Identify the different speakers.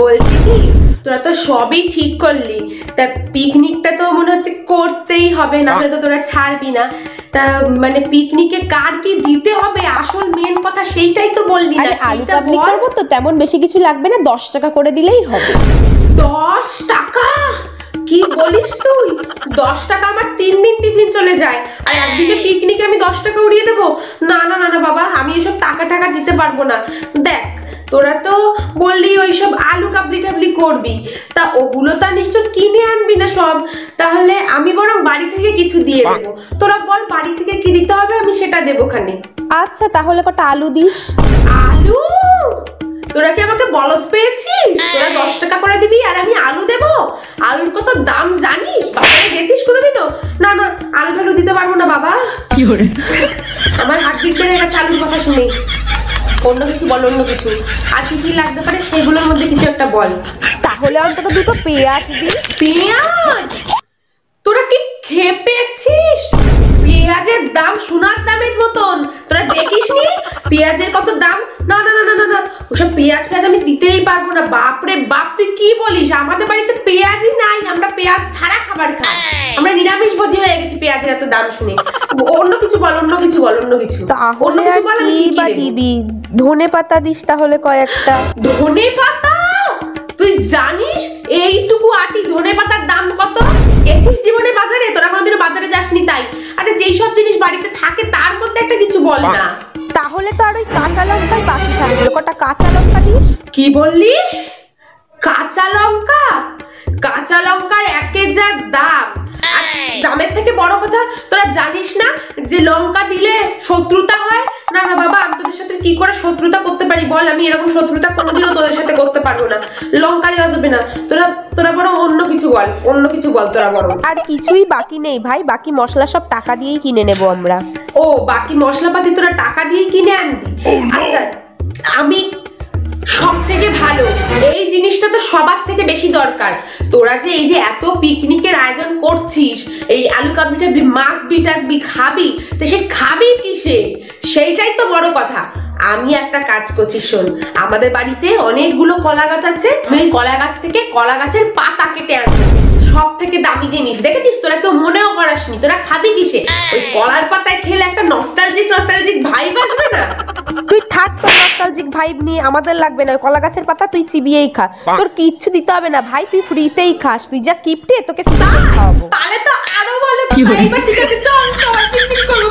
Speaker 1: বলছি কি, তোরা তো সবই ঠিক করলি, তা পিকনিকটা তো মনে হচ্ছে করতেই হবে, না হলে তো তোরা ছাড়বি না। তা মানে পিকনিকে কার কি দিতে হবে, আসল মেন কথা সেইটাই তো বললি না।
Speaker 2: আলু কাবলি করবো তো, তেমন বেশি কিছু লাগবে না, 10 টাকা করে দিলেই হবে।
Speaker 1: 10 টাকা? কি বলিস তুই? 10 টাকা আমার 3 দিন টিফিন চলে যায়, আর একদিনে পিকনিকে আমি 10 টাকা উড়িয়ে দেবো? না না না না বাবা, আমি এসব টাকা দিতে পারবো না। দেখ, তোরা তো বললি ওইসব আলু কাবলি টাবলি করবি, তা ওগুলো তো নিশ্চয় কিনে আনবি না সব। তাহলে আমি বরং বাড়ি থেকে কিছু দিয়ে দেবো। তোরা বল বাড়ি থেকে কি দিতে হবে, আমি সেটা দেবো খানে।
Speaker 2: আচ্ছা, তাহলে কটা আলু দিস।
Speaker 1: আলু? তোরা কি আমাকে বলদ পেয়েছিস? তোরা 10 টাকা করে দিবি আর আমি আলু দেবো? আলুর কত দাম জানিস? বাজারে গেছিস কোনোদিনও? না না, আলু টালু দিতে পারবো না বাবা। আমার হার্টবিট বেড়ে গেছে আলুর কথা শুনে। অন্য কিছু বল, অন্য কিছু আর কিছুই লাগতে পারে, সেগুলোর মধ্যে কিছু একটা বল।
Speaker 2: তাহলে অন্তত দুটো পেঁয়াজ দিস।
Speaker 1: পেঁয়াজ? তোরা কি খেপেছিস? পেঁয়াজের দাম সোনার দামের মতন, তোরা দেখিসনি পেঁয়াজের কত দাম? না না না না না না, ওসব পেঁয়াজ আমি দিতেই পারবো না। বাপ রে বাপ, তুই কি বলিস? আমাদের বাড়িতে পেঁয়াজই নাই, আমরা পেঁয়াজ ছাড়া খাবার খাই, আমরা নিরামিষ ভোজী হয়ে গেছি পেঁয়াজের এত দাম শুনে। অন্য কিছু বল, অন্য কিছু বল, অন্য কিছু।
Speaker 2: তাহলে আর কি বা দিবি? ধনে পাতা দিস তাহলে কয়েকটা।
Speaker 1: ধনে পাতা? তুই জানিস এইটুকু আটি ধনে পাতার দাম কত? গেছিস জীবনে বাজারে? তোরা কোনোদিনও বাজারে যাসনি তাই। আরে যেই সব জিনিস বাড়িতে থাকে তার মধ্যে একটা কিছু বল না।
Speaker 2: তাহলে তো আর ওই কাঁচা লঙ্কাই বাকি থাকলো, কটা কাঁচা লঙ্কা দিস।
Speaker 1: কি বললি? কাঁচা লঙ্কা? কাঁচা লঙ্কার একের যা দাম, আর দামের থেকে বড় কথা, তোরা জানিস না যে লঙ্কা দিলে শত্রুতা হয়? না না বাবা, আমি তোদের সাথে কি করে শত্রুতা করতে পারি বল? আমি এরকম শত্রুতা কোনোদিনও তোদের সাথে করতে পারবো না। লঙ্কা দেওয়া যাবে না। তোরা বরং অন্য কিছু বল, অন্য কিছু বল তোরা বরং।
Speaker 2: আর কিছুই বাকি নেই ভাই, বাকি মশলা সব টাকা দিয়েই কিনে নেবো আমরা।
Speaker 1: ও, বাকি মশলাপাতি তোরা টাকা দিয়েই কিনে আনবি? আচ্ছা, আমি সব থেকে ভালো, এই জিনিসটা তো সবার থেকে বেশি দরকার। তোরা যে এই যে এত পিকনিকের আয়োজন করছিস, এই আলু কাবলি টাবলি মাখবি টাকবি খাবি, তো সে খাবি কিসে, সেইটাই তো বড় কথা। আমি একটা কাজ করছি, শোন, আমাদের বাড়িতে অনেকগুলো কলা গাছ আছে, আমি ওই কলা গাছ থেকে কলা গাছের পাতা কেটে আনবো। সব থেকে দামি জিনিস, দেখেছিস? তোরা কেউ মনেও করাসনি। তোরা খাবি কিসে? ওই কলার পাতায় খেলে একটা নস্টালজিক ভাইব আসবে না?
Speaker 2: তুই থাক তো নস্টালজিক ভাইব নিয়ে, আমাদের লাগবে না। কলা গাছের পাতা তুই চিবিয়েই খা, তোর কিচ্ছু দিতে হবে না ভাই, তুই ফ্রিতেই খাস। তুই যা কিপটে, তোকে ফ্রিতেই খাওয়াবো।
Speaker 1: তাহলে তো আরো ভালো কথা। এবার ঠিক আছে, চল সবাই পিকনিক করবো।